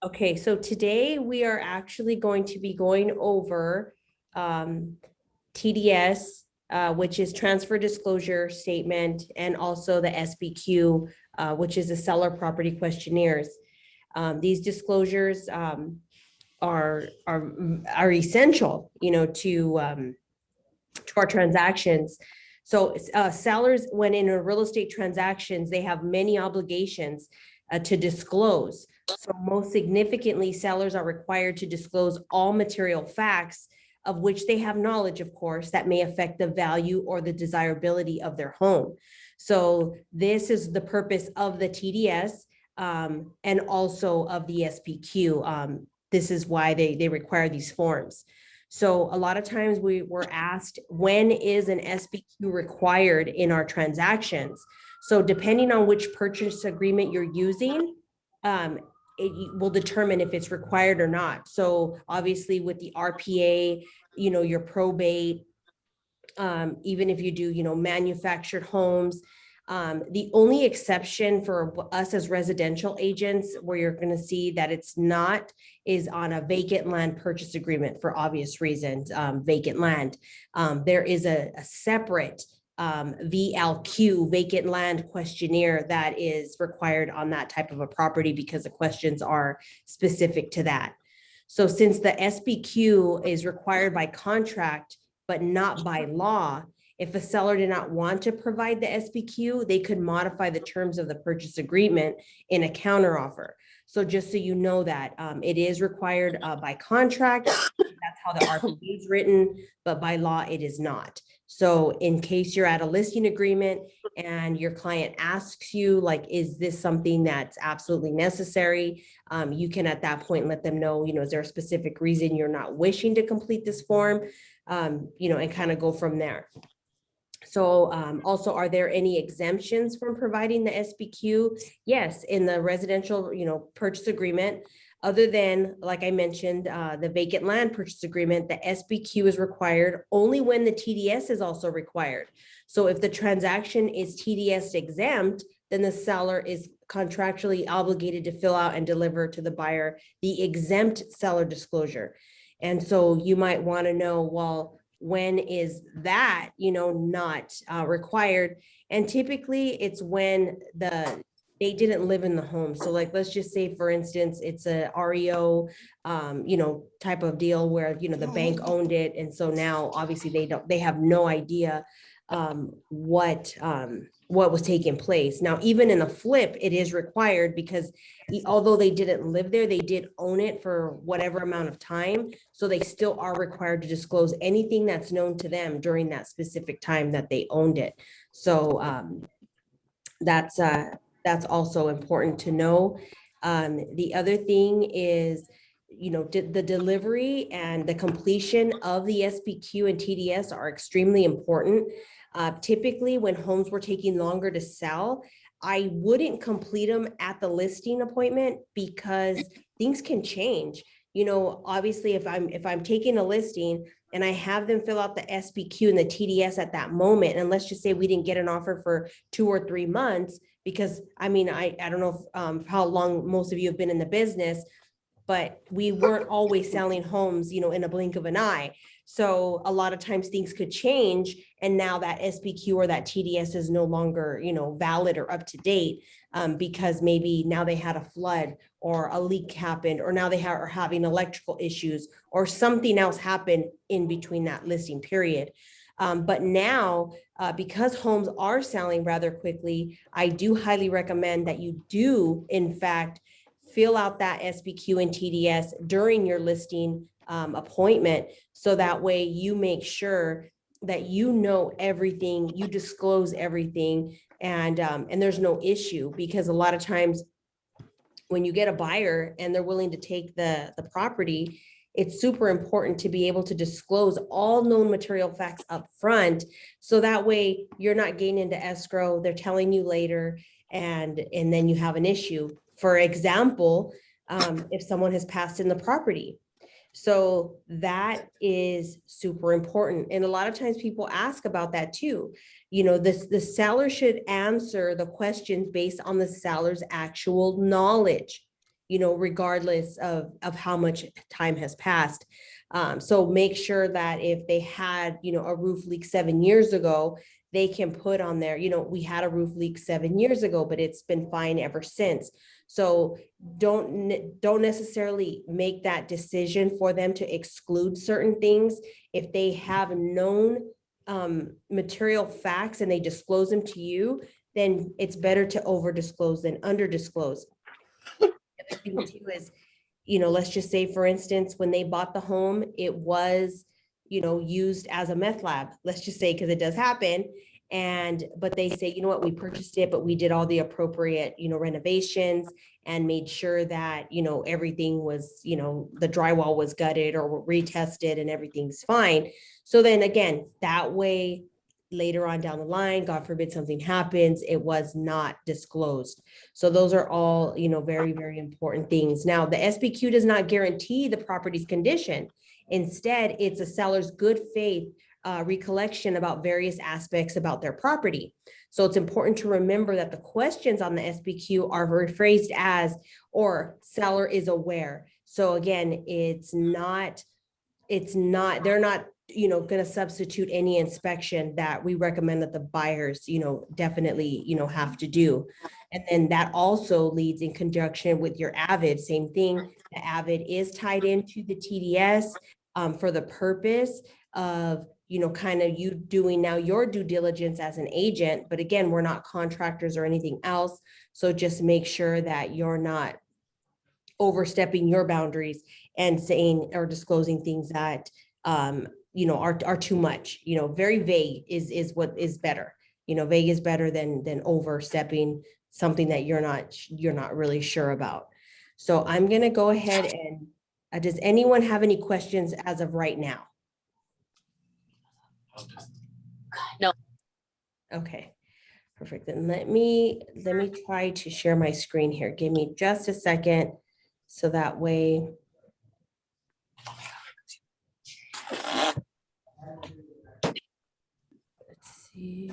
Okay, so today we are actually going to be going over TDS, which is transfer disclosure statement, and also the SPQ, which is the seller property questionnaires. These disclosures are essential, to our transactions. So sellers, when in a real estate transactions, they have many obligations to disclose. So most significantly, sellers are required to disclose all material facts of which they have knowledge, of course, that may affect the value or the desirability of their home. So this is the purpose of the TDS and also of the SPQ. This is why they require these forms. So a lot of times we were asked, when is an SPQ required in our transactions? So depending on which purchase agreement you're using, it will determine if it's required or not. So obviously with the RPA, your probate, even if you do, manufactured homes, the only exception for us as residential agents, where you're going to see that it's not, is on a vacant land purchase agreement for obvious reasons. Vacant land. There is a separate VLQ, vacant land questionnaire, that is required on that type of a property because the questions are specific to that. So since the SPQ is required by contract, but not by law, if a seller did not want to provide the SPQ, they could modify the terms of the purchase agreement in a counteroffer. So just so you know that it is required by contract. That's how the RPA is written, but by law, it is not. So in case you're at a listing agreement and your client asks you, like, is this something that's absolutely necessary? You can at that point let them know, is there a specific reason you're not wishing to complete this form? And kind of go from there. So also, are there any exemptions from providing the SPQ? Yes, in the residential, purchase agreement, other than, like I mentioned, the vacant land purchase agreement, the SPQ is required only when the TDS is also required. So if the transaction is TDS exempt, then the seller is contractually obligated to fill out and deliver to the buyer the exempt seller disclosure. And so you might want to know, well, when is that, not required? And typically it's when they didn't live in the home. So like, let's just say, for instance, it's a REO, type of deal where, the bank owned it. And so now obviously they have no idea what was taking place. Now, even in a flip, it is required because although they didn't live there, they did own it for whatever amount of time. So they still are required to disclose anything that's known to them during that specific time that they owned it. So that's also important to know. The other thing is, the delivery and the completion of the SPQ and TDS are extremely important. Typically, when homes were taking longer to sell, I wouldn't complete them at the listing appointment because things can change. Obviously, if I'm taking a listing and I have them fill out the SPQ and the TDS at that moment, and let's just say we didn't get an offer for 2 or 3 months, because I don't know if, how long most of you have been in the business, but we weren't always selling homes, in a blink of an eye. So a lot of times things could change. And now that SPQ or that TDS is no longer, valid or up to date, because maybe now they had a flood or a leak happened, or now they are having electrical issues or something else happened in between that listing period. But now, because homes are selling rather quickly, I do highly recommend that you do, in fact, fill out that SPQ and TDS during your listing appointment. So that way you make sure that everything, you disclose everything, and there's no issue. Because a lot of times when you get a buyer and they're willing to take the property, it's super important to be able to disclose all known material facts up front. So that way you're not getting into escrow, they're telling you later, and then you have an issue. For example, if someone has passed in the property. So that is super important. And a lot of times people ask about that too. The seller should answer the questions based on the seller's actual knowledge. regardless of how much time has passed. So make sure that if they had, a roof leak 7 years ago, they can put on there, we had a roof leak 7 years ago, but it's been fine ever since. So don't necessarily make that decision for them to exclude certain things. If they have known material facts and they disclose them to you, then it's better to over disclose than under disclose. The other thing too is, let's just say, for instance, when they bought the home, it was, used as a meth lab, let's just say, because it does happen. But they say, we purchased it, but we did all the appropriate, renovations and made sure that, everything was, the drywall was gutted or retested and everything's fine. So then again, that way, later on down the line, God forbid something happens, it was not disclosed. So those are all, very, very important things. Now, the SPQ does not guarantee the property's condition. Instead, it's a seller's good faith recollection about various aspects about their property. So it's important to remember that the questions on the SPQ are rephrased as, or seller is aware. So again, they're not, going to substitute any inspection that we recommend that the buyers, definitely, have to do. And then that also leads in conjunction with your AVID, same thing. The AVID is tied into the TDS for the purpose of, kind of you doing now your due diligence as an agent. But again, we're not contractors or anything else. So just make sure that you're not overstepping your boundaries and saying or disclosing things that, are too much. Very vague is what is better. Vague is better than overstepping something that you're not really sure about. So I'm going to go ahead and does anyone have any questions as of right now? No. Okay, perfect. Then let me try to share my screen here. Give me just a second, so that way. Let's see.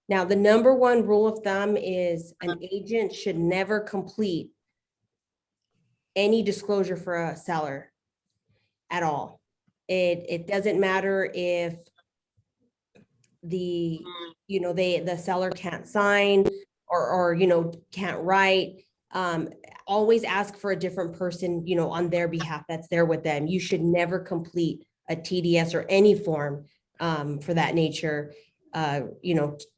Now, the number one rule of thumb is an agent should never complete any disclosure for a seller at all. It doesn't matter if the seller can't sign or can't write. Always ask for a different person, on their behalf that's there with them. You should never complete a TDS or any form for that nature,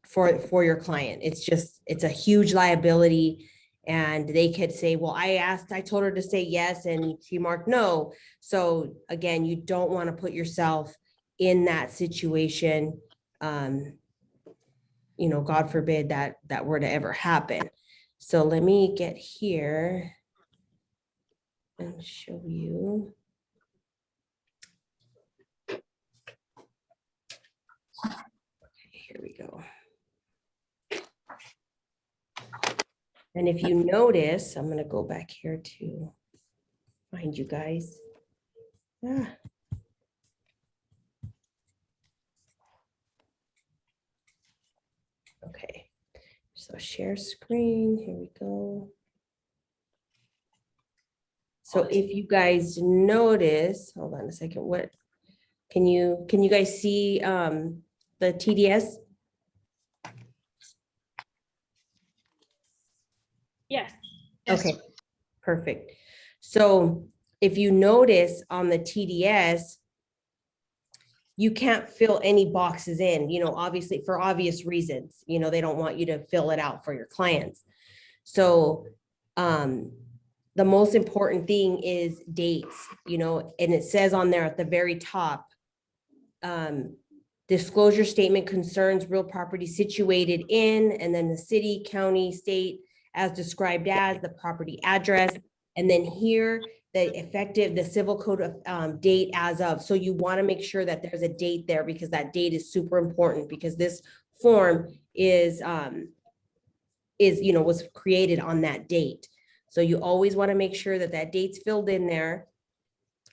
for your client. It's a huge liability. And they could say, well, I told her to say yes, and she marked no. So again, you don't want to put yourself in that situation. God forbid that were to ever happen. So let me get here and show you. Okay, here we go. And if you notice, I'm going to go back here to find you guys. Okay, so share screen, here we go. So if you guys notice, hold on a second, what can you guys see the TDS? Yes. Okay, perfect. So if you notice on the TDS, you can't fill any boxes in, obviously for obvious reasons. They don't want you to fill it out for your clients. So the most important thing is dates, and it says on there at the very top, disclosure statement concerns real property situated in, and then the city, county, state, as described as, the property address, and then here, the civil code of date as of. So you want to make sure that there's a date there, because that date is super important, because this form is is, was created on that date. So you always want to make sure that that date's filled in there.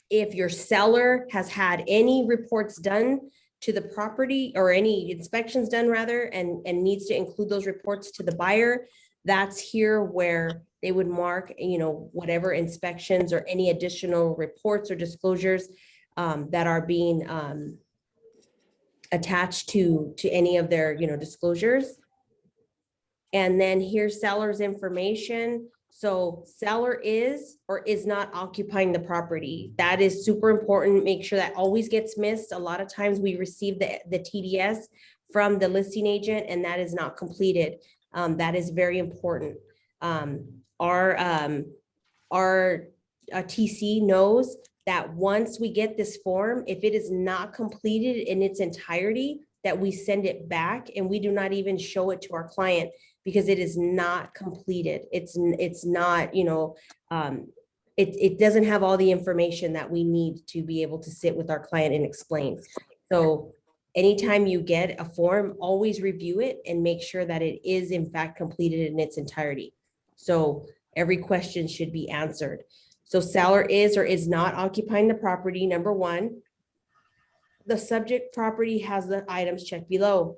If your seller has had any reports done to the property or any inspections done rather, and needs to include those reports to the buyer, that's here where they would mark, whatever inspections or any additional reports or disclosures that are being attached to any of their, disclosures. And then here's seller's information. So seller is or is not occupying the property. That is super important. Make sure that always gets missed. A lot of times we receive the TDS from the listing agent and that is not completed. That is very important. Our TC knows that once we get this form, if it is not completed in its entirety, that we send it back and we do not even show it to our client because it is not completed. It's not, it doesn't have all the information that we need to be able to sit with our client and explain. So anytime you get a form, always review it and make sure that it is in fact completed in its entirety. So every question should be answered. So seller is or is not occupying the property, number one. The subject property has the items checked below.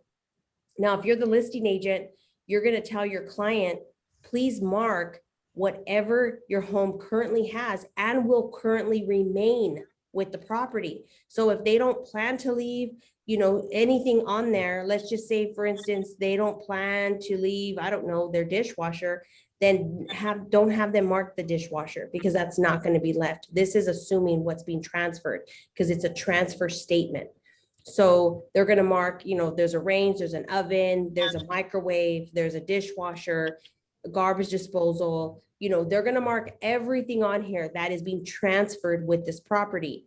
Now, if you're the listing agent, you're going to tell your client, please mark whatever your home currently has and will currently remain with the property. So if they don't plan to leave, anything on there, let's just say, for instance, they don't plan to leave, I don't know, their dishwasher, then don't have them mark the dishwasher because that's not going to be left. This is assuming what's being transferred because it's a transfer statement. So they're going to mark, there's a range, there's an oven, there's a microwave, there's a dishwasher, a garbage disposal, they're going to mark everything on here that is being transferred with this property.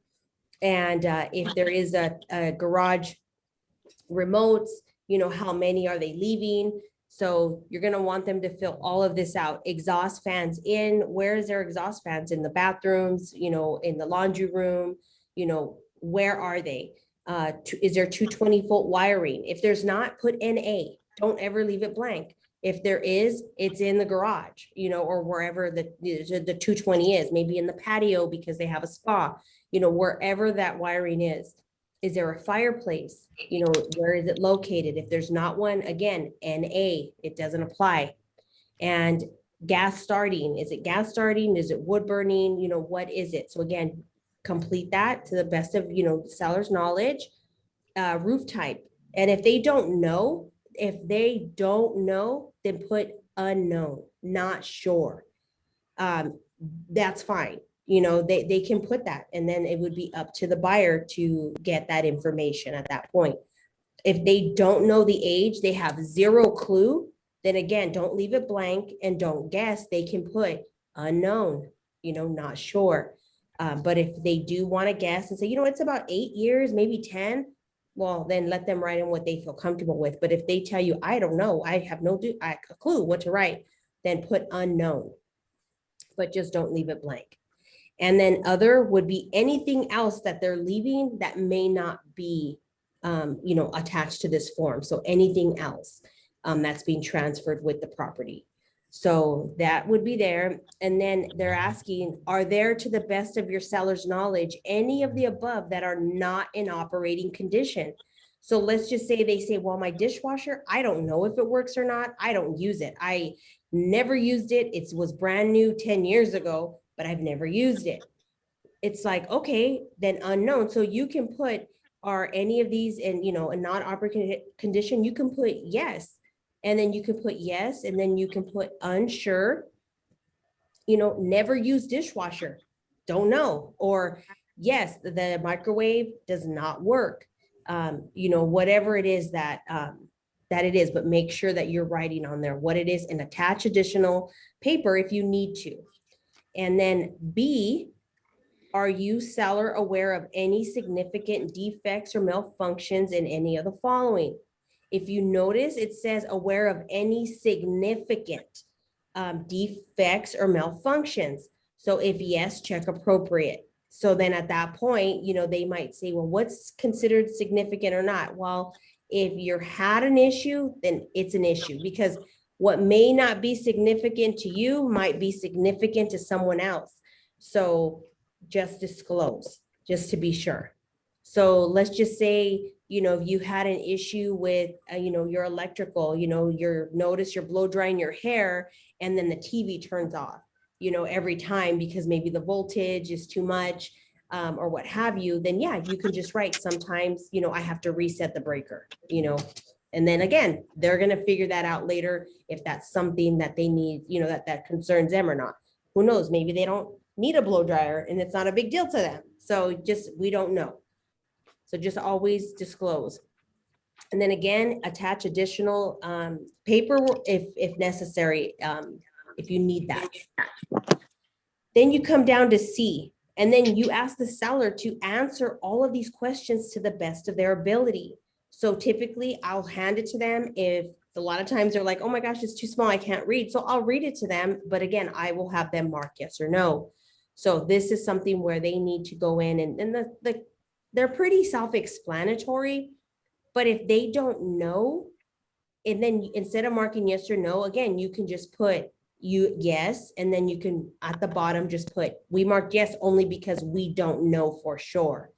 And if there is a garage remotes, how many are they leaving? So you're going to want them to fill all of this out. Exhaust fans in, where is their exhaust fans? In the bathrooms, in the laundry room, where are they? Is there 220-volt wiring? If there's not, put NA. Don't ever leave it blank. If there is, it's in the garage, or wherever the 220 is, maybe in the patio because they have a spa, wherever that wiring is. Is there a fireplace? Where is it located? If there's not one, again, NA, it doesn't apply. And gas starting, is it gas starting? Is it wood burning? What is it? So again, complete that to the best of, seller's knowledge. Roof type. And if they don't know, then put unknown, not sure. That's fine. They can put that, and then it would be up to the buyer to get that information at that point. If they don't know the age, they have zero clue, then again, don't leave it blank and don't guess. They can put unknown, not sure. But if they do want to guess and say, it's about 8 years, maybe 10, well, then let them write in what they feel comfortable with. But if they tell you, I don't know, I have no clue what to write, then put unknown, but just don't leave it blank. And then other would be anything else that they're leaving that may not be, attached to this form. So anything else that's being transferred with the property. So that would be there. And then they're asking, are there, to the best of your seller's knowledge, any of the above that are not in operating condition? So let's just say they say, well, my dishwasher, I don't know if it works or not. I don't use it. I never used it. It was brand new 10 years ago, but I've never used it. It's like, okay, then unknown. So you can put, are any of these in, a non-operating condition? You can put yes. And then you can put yes, and then you can put unsure, never use dishwasher, don't know, or yes, the microwave does not work. Whatever it is that it is, but make sure that you're writing on there what it is and attach additional paper if you need to. And then B, are you, seller, aware of any significant defects or malfunctions in any of the following? If you notice, it says aware of any significant defects or malfunctions. So if yes, check appropriate. So then at that point, they might say, well, what's considered significant or not? Well, if you had an issue, then it's an issue, because What may not be significant to you might be significant to someone else. So just disclose, just to be sure. So let's just say, if you had an issue with, your electrical, notice you're blow drying your hair and then the TV turns off, every time because maybe the voltage is too much, or what have you, then yeah, you can just write sometimes, I have to reset the breaker, and then again, they're going to figure that out later if that's something that they need, that concerns them or not. Who knows? Maybe they don't need a blow dryer and it's not a big deal to them. So we don't know. So just always disclose. And then again, attach additional paper if necessary, if you need that. Then you come down to C, and then you ask the seller to answer all of these questions to the best of their ability. So typically I'll hand it to them if a lot of times they're like, oh my gosh, it's too small, I can't read. So I'll read it to them, but again, I will have them mark yes or no. So this is something where they need to go in and they're pretty self-explanatory, but if they don't know, and then instead of marking yes or no, again, you can just put yes, and then you can at the bottom just put, we marked yes only because we don't know for sure.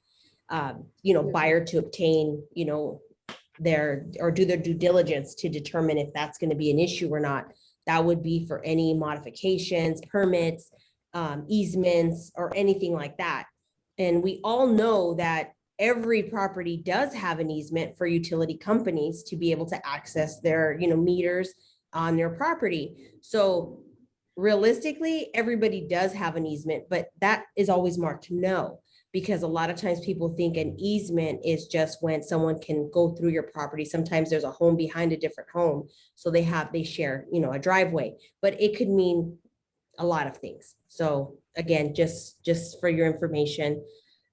Buyer to obtain, or do their due diligence to determine if that's going to be an issue or not. That would be for any modifications, permits, easements, or anything like that. And we all know that every property does have an easement for utility companies to be able to access their, meters on their property. So realistically, everybody does have an easement, but that is always marked no, because a lot of times people think an easement is just when someone can go through your property. Sometimes there's a home behind a different home, so they share, a driveway, but it could mean a lot of things. So again, just for your information,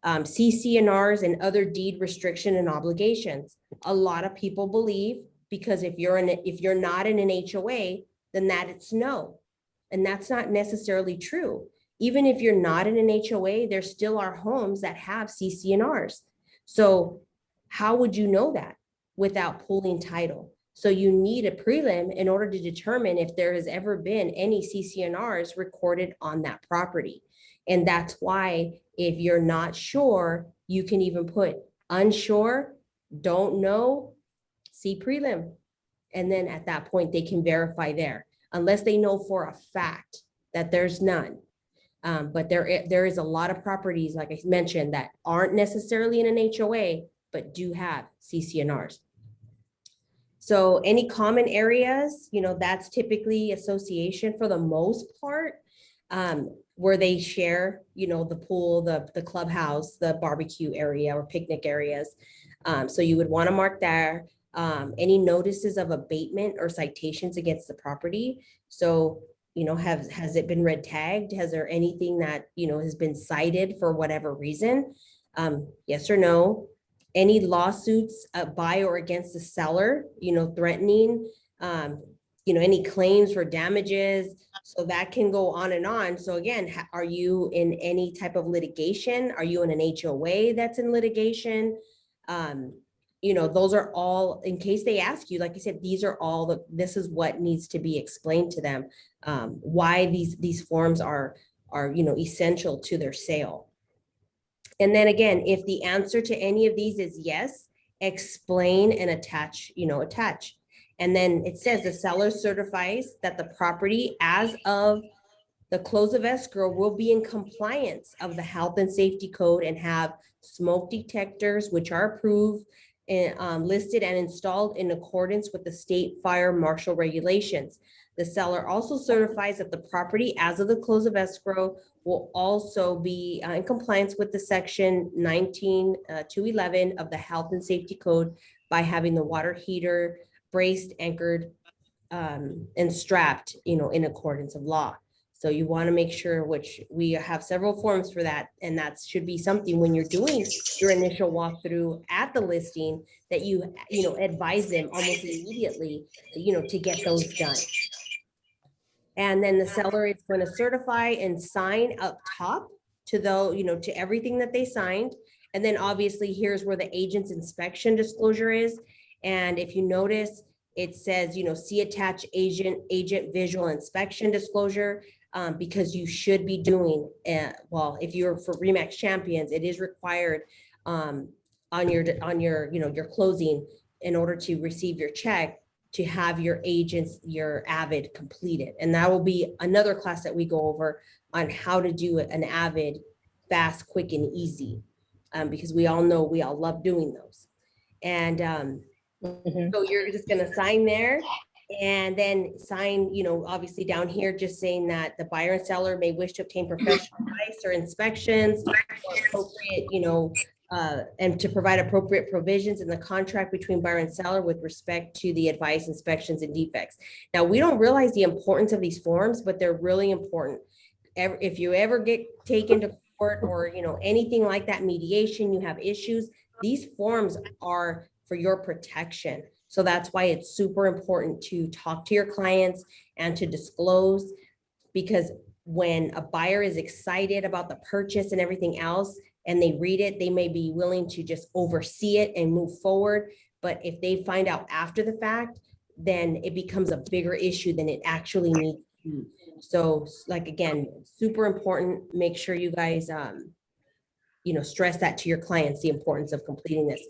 CC&Rs and other deed restriction and obligations. A lot of people believe because if you're not in an HOA, then that it's no, and that's not necessarily true. Even if you're not in an HOA, there still are homes that have CC&Rs. So how would you know that without pulling title? So you need a prelim in order to determine if there has ever been any CC&Rs recorded on that property. And that's why if you're not sure, you can even put unsure, don't know, see prelim. And then at that point, they can verify there, unless they know for a fact that there's none. But there is a lot of properties, like I mentioned, that aren't necessarily in an HOA, but do have CC&Rs. So any common areas, that's typically association for the most part, where they share, the pool, the clubhouse, the barbecue area or picnic areas. So you would want to mark there. Any notices of abatement or citations against the property. So, has it been red tagged? Has there anything that, has been cited for whatever reason? Yes or no? Any lawsuits by or against the seller, threatening, any claims for damages. So that can go on and on. So again, are you in any type of litigation? Are you in an HOA that's in litigation? Those are all, in case they ask you, like I said, these are all this is what needs to be explained to them, why these forms are essential to their sale. And then again, if the answer to any of these is yes, explain and attach. And then it says the seller certifies that the property as of the close of escrow will be in compliance of the health and safety code and have smoke detectors, which are approved and listed and installed in accordance with the state fire marshal regulations. The seller also certifies that the property as of the close of escrow will also be in compliance with the section 19-11 of the health and safety code by having the water heater braced, anchored, and strapped, in accordance of law. So you want to make sure, which we have several forms for that, and that should be something when you're doing your initial walkthrough at the listing that you advise them almost immediately, to get those done. And then the seller is going to certify and sign up top to to everything that they signed. And then obviously here's where the agent's inspection disclosure is. And if you notice, It says, see attached agent visual inspection disclosure, because you should be doing, well, if you're for Remax Champions, it is required on your, your closing in order to receive your check, to have your agents, your Avid completed. And that will be another class that we go over on how to do an Avid fast, quick, and easy. Because we all know, we all love doing those. And so you're just gonna sign there, and then sign, obviously down here, just saying that the buyer and seller may wish to obtain professional advice or inspections, or appropriate, and to provide appropriate provisions in the contract between buyer and seller with respect to the advice, inspections, and defects. Now, we don't realize the importance of these forms, but they're really important. If you ever get taken to court or, anything like that, mediation, you have issues, these forms are for your protection. So that's why it's super important to talk to your clients and to disclose, because when a buyer is excited about the purchase and everything else, and they read it, they may be willing to just oversee it and move forward. But if they find out after the fact, then it becomes a bigger issue than it actually needs to be. So, like, again, super important. Make sure you guys, stress that to your clients, the importance of completing this.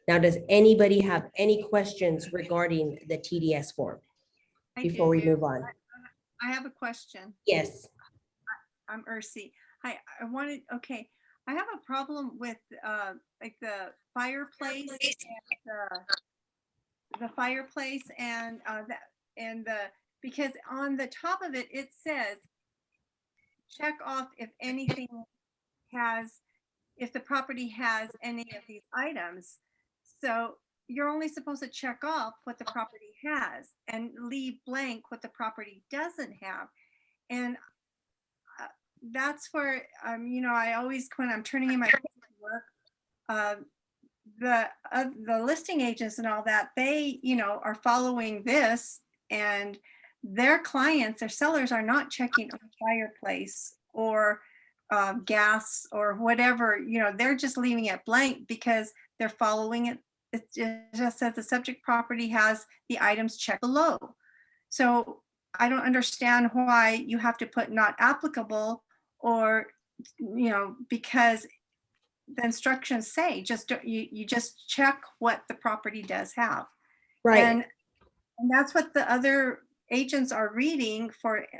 Now, does anybody have any questions regarding the TDS form before we move on? I have a question. Yes. I'm Ursi. I wanted, okay. I have a problem with like the fireplace and because on the top of it, it says check off if if the property has any of these items. So you're only supposed to check off what the property has and leave blank what the property doesn't have. And that's where, I always, when I'm turning in my paperwork, the listing agents and all that, they, are following this, and their clients, their sellers are not checking on fireplace or gas or whatever, they're just leaving it blank because they're following it. It just says the subject property has the items checked below. So I don't understand why you have to put not applicable, or, because the instructions say you just check what the property does have. Right. And that's what the other agents are reading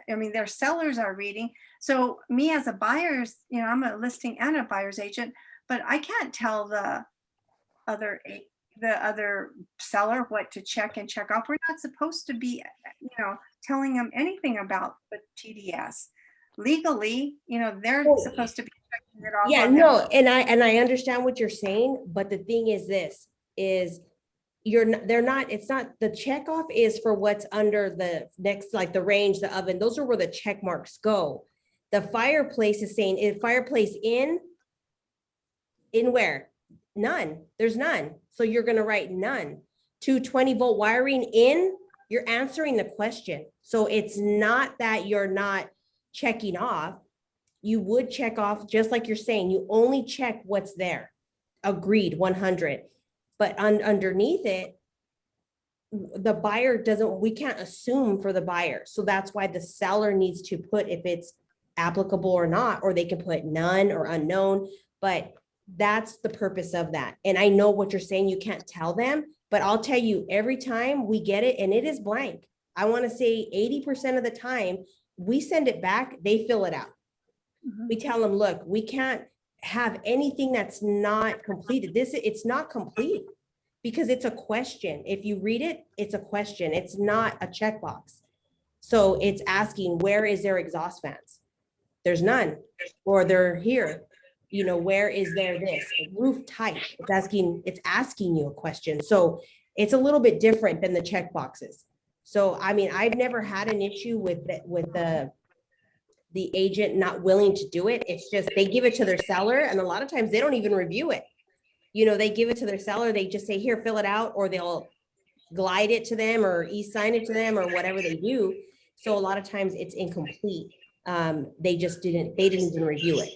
their sellers are reading. So me as a buyer's, I'm a listing and a buyer's agent, but I can't tell the other seller what to check and check off. We're not supposed to be, telling them anything about the TDS. Legally, they're supposed to be checking it off. Yeah, no, and I understand what you're saying, but the thing is this is it's not, the check off is for what's under the next, like the range, the oven, those are where the check marks go. The fireplace is saying, is fireplace in where? None, there's none. So you're going to write none. 220-volt wiring in, you're answering the question. So it's not that you're not checking off. You would check off, just like you're saying, you only check what's there. Agreed, 100. But underneath it, the buyer we can't assume for the buyer. So that's why the seller needs to put if it's applicable or not, or they can put none or unknown, but that's the purpose of that. And I know what you're saying, you can't tell them, but I'll tell you, every time we get it and it is blank, I want to say 80% of the time we send it back, they fill it out. Mm-hmm. We tell them, look, we can't have anything that's not completed. It's not complete because it's a question. If you read it, it's a question. It's not a checkbox. So it's asking, where is their exhaust fans? There's none, or they're here. Where is there this roof type? It's asking you a question. So it's a little bit different than the check boxes. So, I've never had an issue with the agent not willing to do it. It's just, they give it to their seller, and a lot of times they don't even review it. They give it to their seller. They just say, here, fill it out, or they'll glide it to them or e-sign it to them or whatever they do. So a lot of times it's incomplete. They didn't even review it.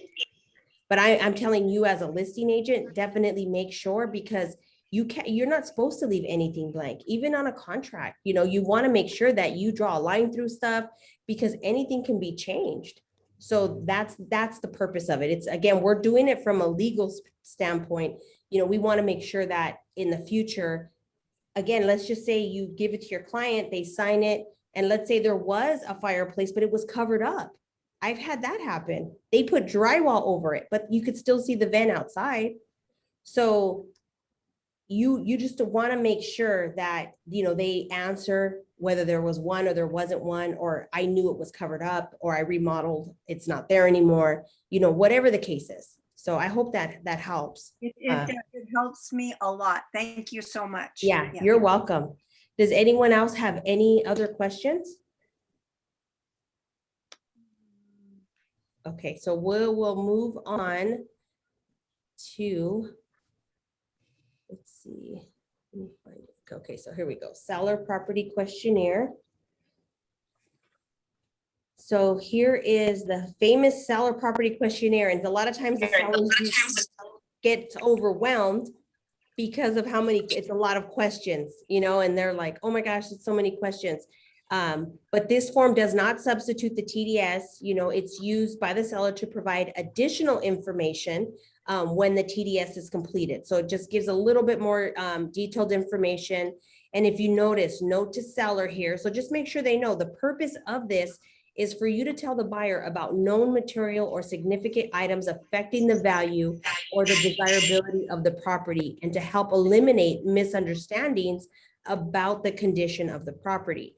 But I'm telling you, as a listing agent, definitely make sure, because you're not supposed to leave anything blank, even on a contract. You know, you want to make sure that you draw a line through stuff because anything can be changed. So that's the purpose of it. It's, again, we're doing it from a legal standpoint. You know, we want to make sure that in the future, again, let's just say you give it to your client, they sign it, and let's say there was a fireplace, but it was covered up. I've had that happen. They put drywall over it, but you could still see the vent outside. So you just want to make sure that, you know, they answer whether there was one or there wasn't one, or I knew it was covered up, or I remodeled, it's not there anymore, you know, whatever the case is. So I hope that that helps. It helps me a lot. Thank you so much. Yeah, you're welcome. Does anyone else have any other questions? Okay, so we'll move on to, let's see. Let me find it. Okay, so here we go. Seller property questionnaire. So here is the famous seller property questionnaire. And a lot of times the sellers get overwhelmed because of how many, it's a lot of questions, you know, and they're like, oh my gosh, it's so many questions. But this form does not substitute the TDS. You know, it's used by the seller to provide additional information when the TDS is completed. So it just gives a little bit more detailed information. And if you notice, note to seller here. So just make sure they know the purpose of this is for you to tell the buyer about known material or significant items affecting the value or the desirability of the property, and to help eliminate misunderstandings about the condition of the property.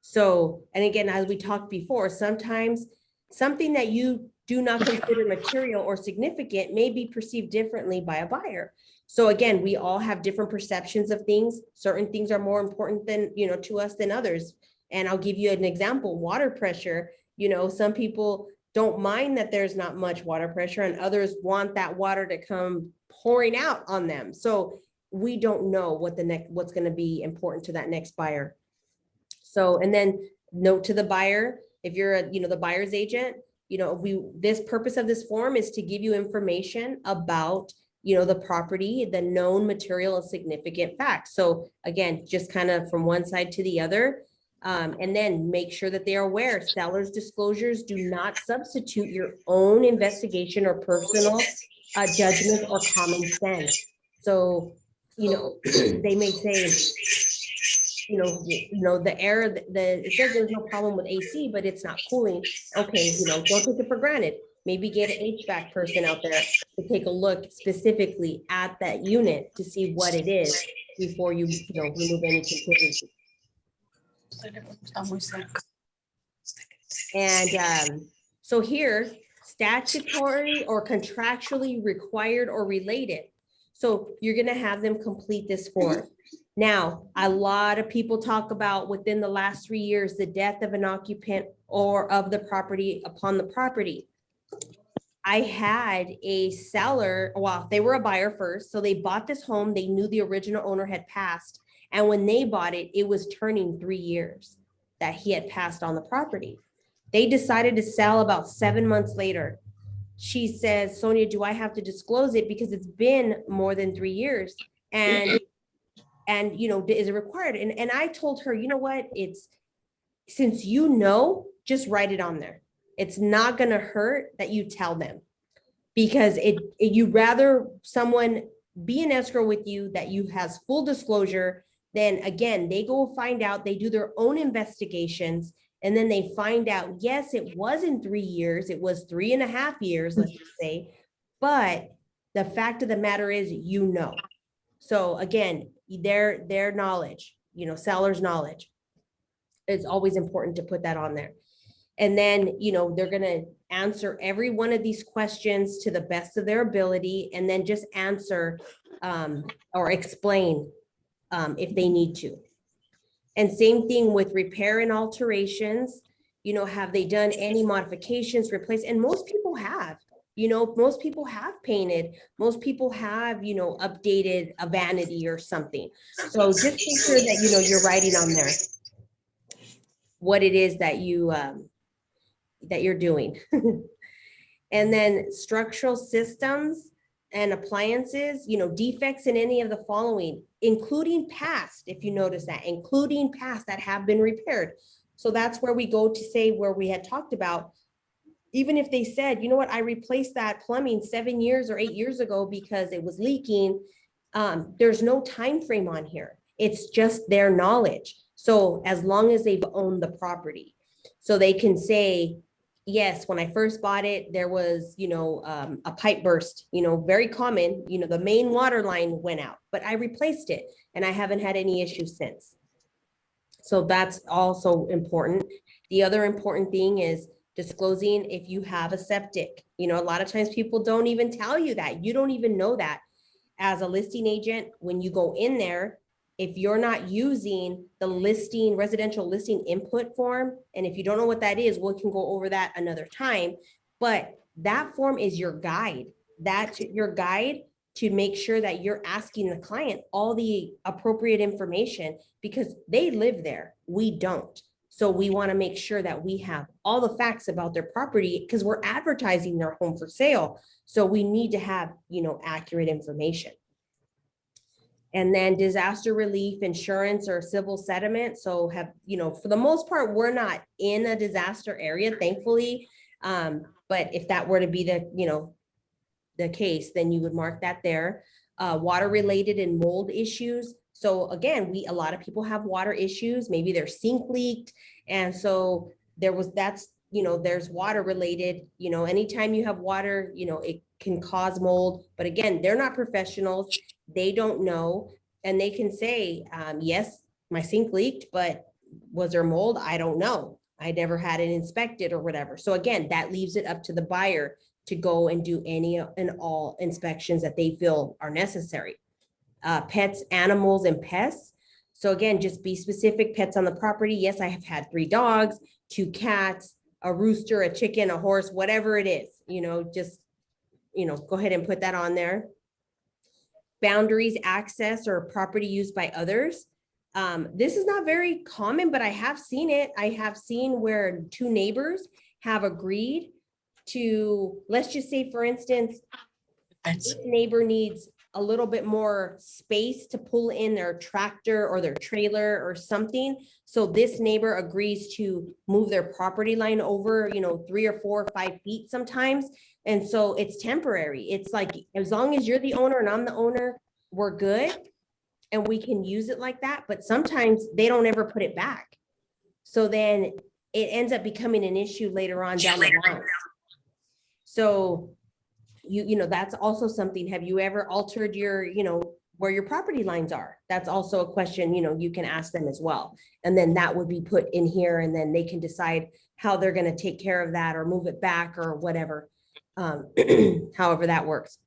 So, and again, as we talked before, sometimes something that you do not consider material or significant may be perceived differently by a buyer. So again, we all have different perceptions of things. Certain things are more important than, you know, to us than others. And I'll give you an example, water pressure. You know, some people don't mind that there's not much water pressure, and others want that water to come pouring out on them. So we don't know what's going to be important to that next buyer. So, and then note to the buyer, if you're a, you know, the buyer's agent, you know, this purpose of this form is to give you information about, you know, the property, the known material and significant facts. So again, just kind of from one side to the other. And then make sure that they are aware sellers' disclosures do not substitute your own investigation or personal judgment or common sense. So, you know, they may say, you know, the air, it says there's no problem with AC, but it's not cooling. Okay, you know, don't take it for granted. Maybe get an HVAC person out there to take a look specifically at that unit to see what it is before you know, remove any contingency. And so here, statutory or contractually required or related. So you're going to have them complete this form. Now, a lot of people talk about within the last 3 years, the death of an occupant or of the property upon the property. I had a seller, well, they were a buyer first. So they bought this home. They knew the original owner had passed. And when they bought it, it was turning 3 years that he had passed on the property. They decided to sell about 7 months later. She says, Sonia, do I have to disclose it? Because it's been more than 3 years. And you know, is it required? And I told her, you know what, it's, since you know, just write it on there. It's not going to hurt that you tell them, because you rather someone be in escrow with you that you has full disclosure. Then again, they go find out, they do their own investigations, and then they find out, yes, it wasn't 3 years, it was 3.5 years, let's just say. But the fact of the matter is, you know. So again, their knowledge, you know, seller's knowledge, it's always important to put that on there. And then, you know, they're going to answer every one of these questions to the best of their ability, and then just answer or explain if they need to. And same thing with repair and alterations. You know, have they done any modifications, replace? And most people have. You know, most people have painted. Most people have, you know, updated a vanity or something. So just make sure that, you know, you're writing on there what it is that you that you're doing. And then structural systems and appliances, defects in any of the following, including past, if you notice that, including past that have been repaired. So that's where we go to say where we had talked about, even if they said, you know what, I replaced that plumbing 7 years or 8 years ago because it was leaking, there's no time frame on here. It's just their knowledge. So as long as they've owned the property, so they can say, yes, when I first bought it, there was, a pipe burst, very common, the main water line went out, but I replaced it and I haven't had any issues since. So that's also important. The other important thing is disclosing if you have a septic. A lot of times people don't even tell you that. You don't even know that. As a listing agent, when you go in there, if you're not using the residential listing input form, and if you don't know what that is, we can go over that another time. But that form is your guide. That's your guide to make sure that you're asking the client all the appropriate information, because they live there. We don't. So we want to make sure that we have all the facts about their property, because we're advertising their home for sale. So we need to have, accurate information. And then disaster relief insurance or civil settlement. So for the most part, we're not in a disaster area, thankfully. But if that were to be the case, then you would mark that there. Water related and mold issues. So again, a lot of people have water issues. Maybe their sink leaked. And so there's water related, anytime you have water, it can cause mold. But again, they're not professionals. They don't know. And they can say, yes, my sink leaked, but was there mold? I don't know. I never had it inspected or whatever. So again, that leaves it up to the buyer to go and do any and all inspections that they feel are necessary. Pets, animals, and pests. So again, just be specific. Pets on the property. Yes, I have had 3 dogs, 2 cats, a rooster, a chicken, a horse, whatever it is, just, go ahead and put that on there. Boundaries, access, or property used by others. This is not very common, but I have seen it. I have seen where 2 neighbors have agreed to, let's just say, for instance, this neighbor needs a little bit more space to pull in their tractor or their trailer or something. So this neighbor agrees to move their property line over, 3 or 4 or 5 feet sometimes. And so it's temporary. It's like, as long as you're the owner and I'm the owner, we're good. And we can use it like that. But sometimes they don't ever put it back. So then it ends up becoming an issue later on down the line. So that's also something. Have you ever altered your, where your property lines are? That's also a question, you can ask them as well. And then that would be put in here, and then they can decide how they're going to take care of that or move it back or whatever, however that works.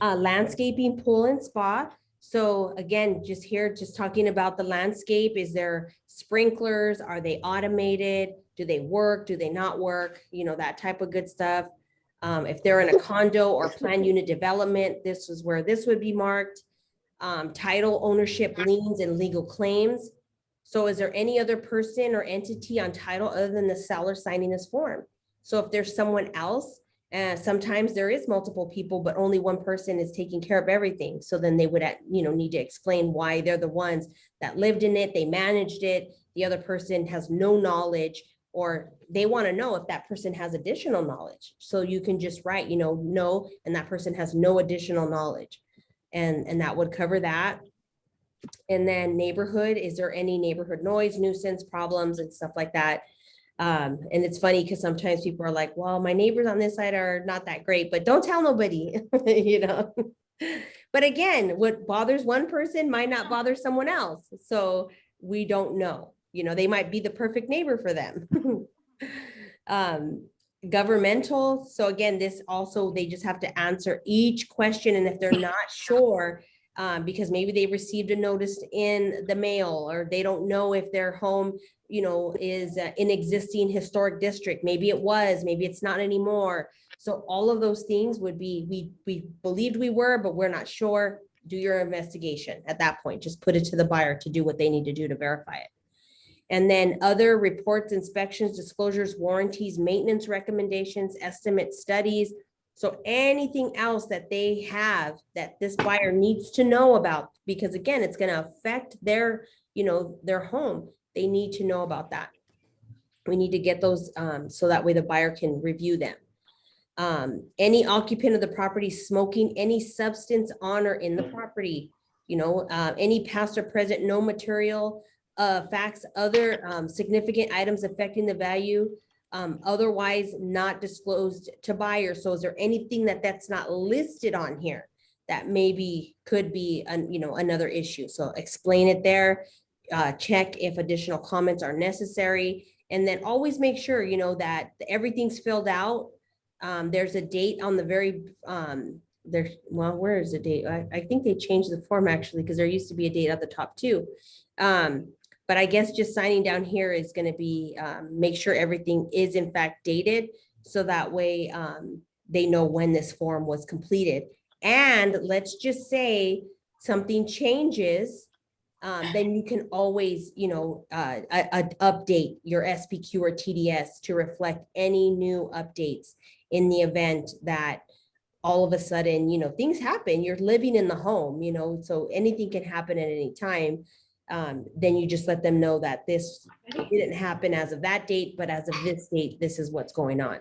Landscaping, pool and spa. So again, just talking about the landscape. Is there sprinklers? Are they automated? Do they work? Do they not work? That type of good stuff. If they're in a condo or planned unit development, this is where this would be marked. Title, ownership, liens, and legal claims. So is there any other person or entity on title other than the seller signing this form? So if there's someone else, sometimes there is multiple people, but only one person is taking care of everything. So then they would, need to explain why they're the ones that lived in it, they managed it. The other person has no knowledge, or they want to know if that person has additional knowledge. So you can just write, no, and that person has no additional knowledge. And that would cover that. And then neighborhood, is there any neighborhood noise, nuisance problems and stuff like that? And it's funny because sometimes people are like, well, my neighbors on this side are not that great, but don't tell nobody, But again, what bothers one person might not bother someone else. So we don't know, they might be the perfect neighbor for them. Governmental. So again, this also, they just have to answer each question. And if they're not sure, because maybe they received a notice in the mail, or they don't know if their home, is in existing historic district. Maybe it was, maybe it's not anymore. So all of those things would be, we believed we were, but we're not sure. Do your investigation at that point. Just put it to the buyer to do what they need to do to verify it. And then other reports, inspections, disclosures, warranties, maintenance recommendations, estimate studies. So anything else that they have that this buyer needs to know about, because again, it's going to affect their, their home. They need to know about that. We need to get those so that way the buyer can review them. Any occupant of the property smoking any substance on or in the property, any past or present, no material, facts, other significant items affecting the value, otherwise not disclosed to buyers. So is there anything that's not listed on here that maybe could be, another issue? So explain it there, check if additional comments are necessary, and then always make sure, that everything's filled out. There's a date on the very, where is the date? I think they changed the form actually, because there used to be a date at the top too. But I guess just signing down here is going to be, make sure everything is in fact dated. So that way they know when this form was completed. And let's just say something changes, then you can always, update your SPQ or TDS to reflect any new updates in the event that all of a sudden, things happen. You're living in the home, so anything can happen at any time. Then you just let them know that this didn't happen as of that date, but as of this date, this is what's going on.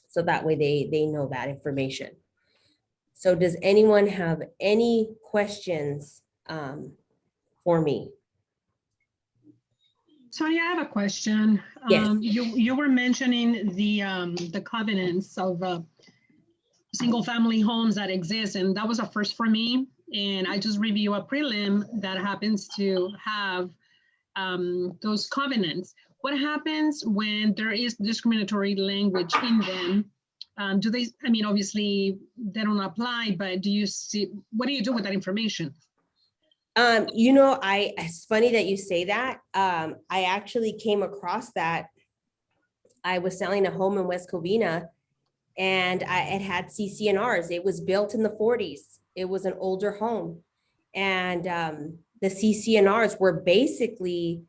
So that way they know that information. So does anyone have any questions for me? Sonia, I have a question. Yes. You were mentioning the covenants of single family homes that exist, and that was a first for me. And I just review a prelim that happens to have those covenants. What happens when there is discriminatory language in them? Do they, obviously they don't apply, but do you see, what do you do with that information? It's funny that you say that. I actually came across that. I was selling a home in West Covina, and it had CCNRs. It was built in the 40s. It was an older home. And the CCNRs were basically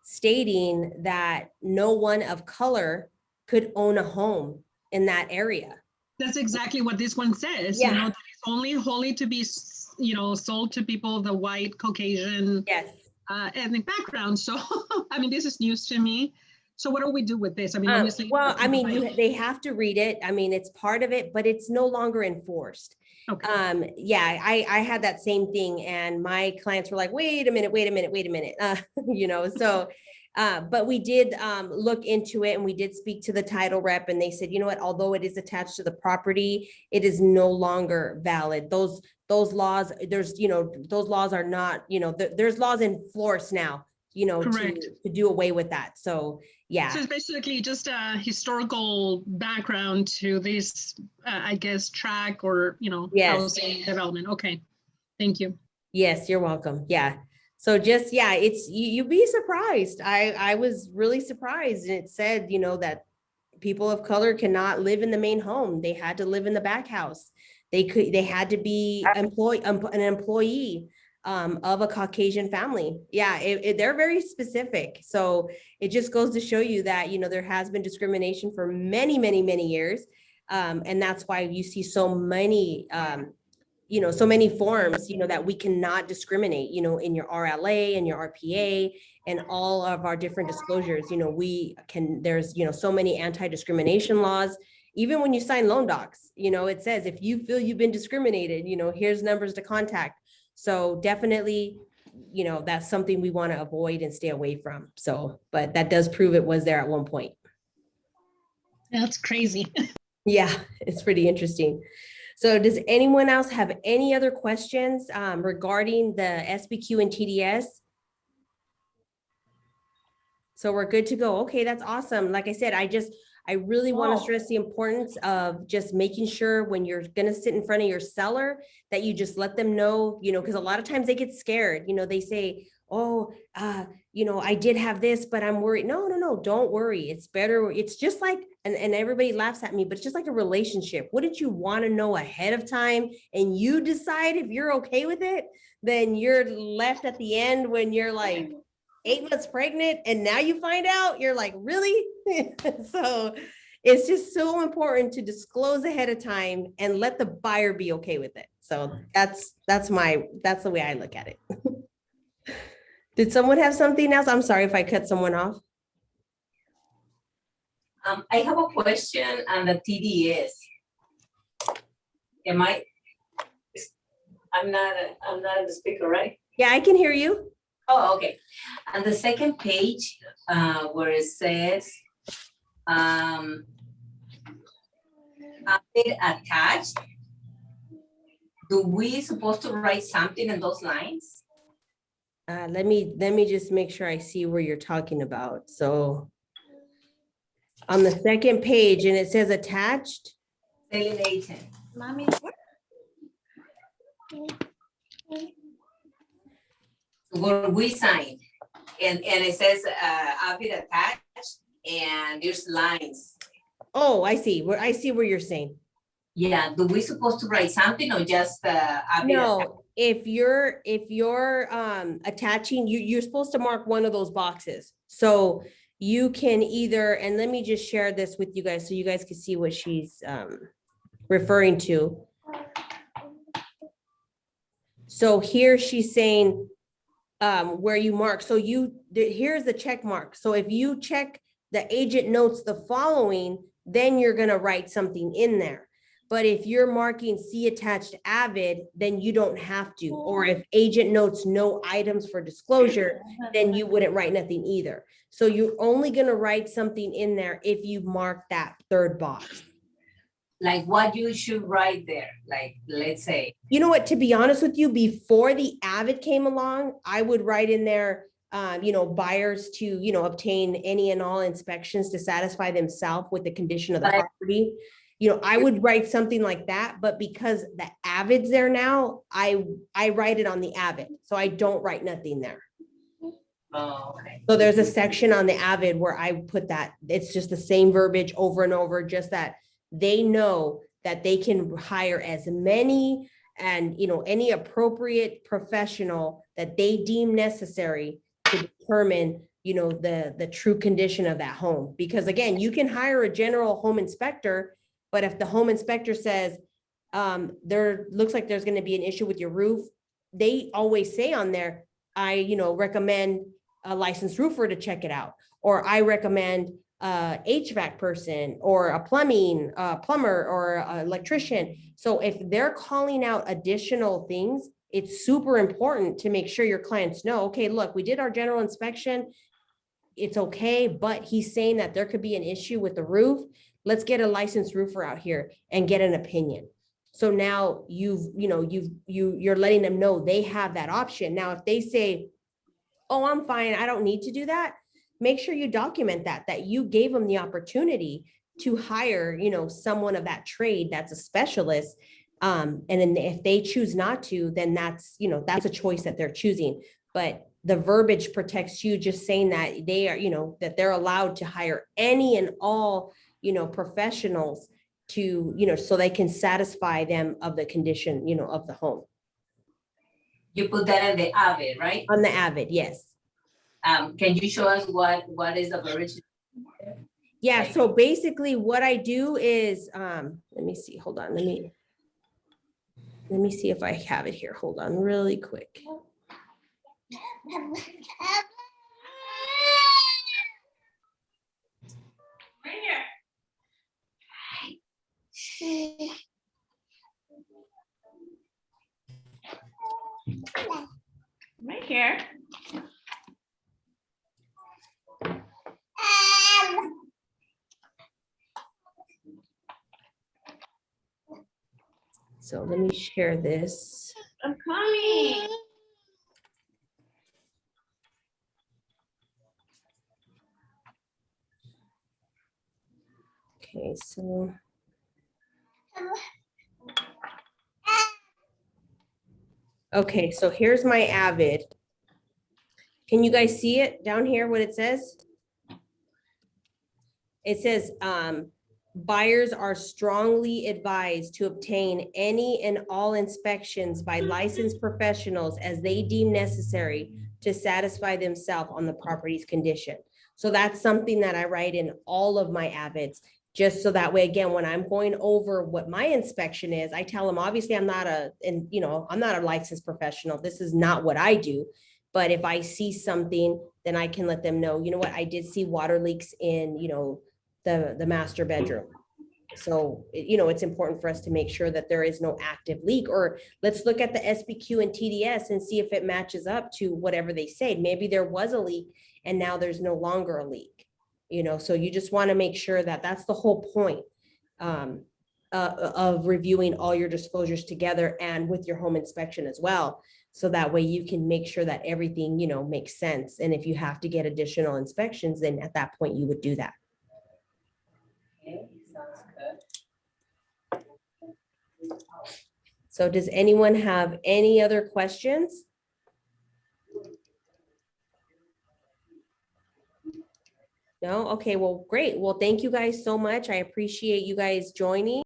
stating that no one of color could own a home in that area. That's exactly what this one says. Yeah. That it's only to be, sold to people of the white Caucasian Yes. ethnic background. So, this is news to me. So what do we do with this? Obviously. They have to read it. It's part of it, but it's no longer enforced. Okay. I had that same thing, and my clients were like, wait a minute. But we did look into it, and we did speak to the title rep, and they said, you know what, although it is attached to the property, it is no longer valid. Those laws, those laws are not, there's laws in force now, to do away with that. So yeah. So it's basically just a historical background to this, I guess, track or, Yes. housing development. Okay. Thank you. Yes, you're welcome. Yeah. So just, it's, you'd be surprised. I was really surprised. And it said, that people of color cannot live in the main home. They had to live in the back house. They had to be an employee of a Caucasian family. Yeah, they're very specific. So it just goes to show you that, there has been discrimination for many, many, many years. And that's why you see so many, so many forms, that we cannot discriminate, in your RLA and your RPA and all of our different disclosures, there's, so many anti-discrimination laws. Even when you sign loan docs, it says, if you feel you've been discriminated, here's numbers to contact. So definitely, that's something we want to avoid and stay away from. So, but that does prove it was there at one point. That's crazy. Yeah, it's pretty interesting. So does anyone else have any other questions regarding the SPQ and TDS? So we're good to go. Okay, that's awesome. Like I said, I really want to stress the importance of just making sure when you're going to sit in front of your seller that you just let them know, because a lot of times they get scared. They say, oh, I did have this, but I'm worried. No, don't worry. It's better. It's just like, and everybody laughs at me, but it's just like a relationship. Wouldn't you want to know ahead of time and you decide if you're okay with it? Then you're left at the end when you're like 8 months pregnant and now you find out, you're like, really? So It's just so important to disclose ahead of time and let the buyer be okay with it. So that's the way I look at it. Did someone have something else? I'm sorry if I cut someone off. I have a question on the TDS. I'm not the speaker, right? Yeah, I can hear you. Oh, okay. On the second page, where it says, update attached, do we supposed to write something in those lines? Let me just make sure I see where you're talking about. So on the second page, and it says attached. Selling agent. Mommy, Where we signed, and it says, update attached, and there's lines. Oh, I see where you're saying. Yeah, do we supposed to write something or just, update attached? No, if you're attaching, you're supposed to mark one of those boxes. So you can either, and let me just share this with you guys so you guys can see what she's referring to. So here she's saying where you mark. So here's the check mark. So if you check the agent notes the following, then you're gonna write something in there. But if you're marking see attached avid, then you don't have to. Or if agent notes no items for disclosure, then you wouldn't write nothing either. So you're only gonna write something in there if you mark that third box. Like what you should write there, like, let's say. You know what, to be honest with you, before the avid came along, I would write in there, buyers to, obtain any and all inspections to satisfy themselves with the condition of the But- property. I would write something like that, but because the avid's there now, I write it on the avid. So I don't write nothing there. Oh, okay. So there's a section on the avid where I put that, it's just the same verbiage over and over, just that they know that they can hire as many and, any appropriate professional that they deem necessary to determine, the true condition of that home. Because again, you can hire a general home inspector, but if the home inspector says, there looks like there's gonna be an issue with your roof, they always say on there, I, recommend a licensed roofer to check it out. Or I recommend a HVAC person or a plumber or an electrician. So if they're calling out additional things, it's super important to make sure your clients know, okay, look, we did our general inspection. It's okay, but he's saying that there could be an issue with the roof. Let's get a licensed roofer out here and get an opinion. So now you're letting them know they have that option. Now, if they say, oh, I'm fine, I don't need to do that, make sure you document that you gave them the opportunity to hire, someone of that trade that's a specialist. And then if they choose not to, then that's a choice that they're choosing. But the verbiage protects you just saying that they are, that they're allowed to hire any and all, professionals to, so they can satisfy them of the condition, of the home. You put that in the avid, right? On the avid, yes. Can you show us what is the verbiage? Yeah, so basically what I do is, let me see, hold on, let me see if I have it here. Hold on really quick. Right here. So let me share this. I'm coming. Okay, so. Okay, so here's my avid. Can you guys see it down here, what it says? It says, buyers are strongly advised to obtain any and all inspections by licensed professionals as they deem necessary to satisfy themselves on the property's condition. So that's something that I write in all of my avids, Just so that way, again, when I'm going over what my inspection is, I tell them, obviously, I'm not a licensed professional. This is not what I do. But if I see something, then I can let them know, you know what, I did see water leaks in, the master bedroom. So, it's important for us to make sure that there is no active leak, or let's look at the SPQ and TDS and see if it matches up to whatever they say. Maybe there was a leak and now there's no longer a leak, so you just want to make sure that that's the whole point of reviewing all your disclosures together and with your home inspection as well. So that way you can make sure that everything, makes sense. And if you have to get additional inspections, then at that point you would do that. Okay, sounds good. So does anyone have any other questions? No? Okay, well, great. Well, thank you guys so much. I appreciate you guys joining.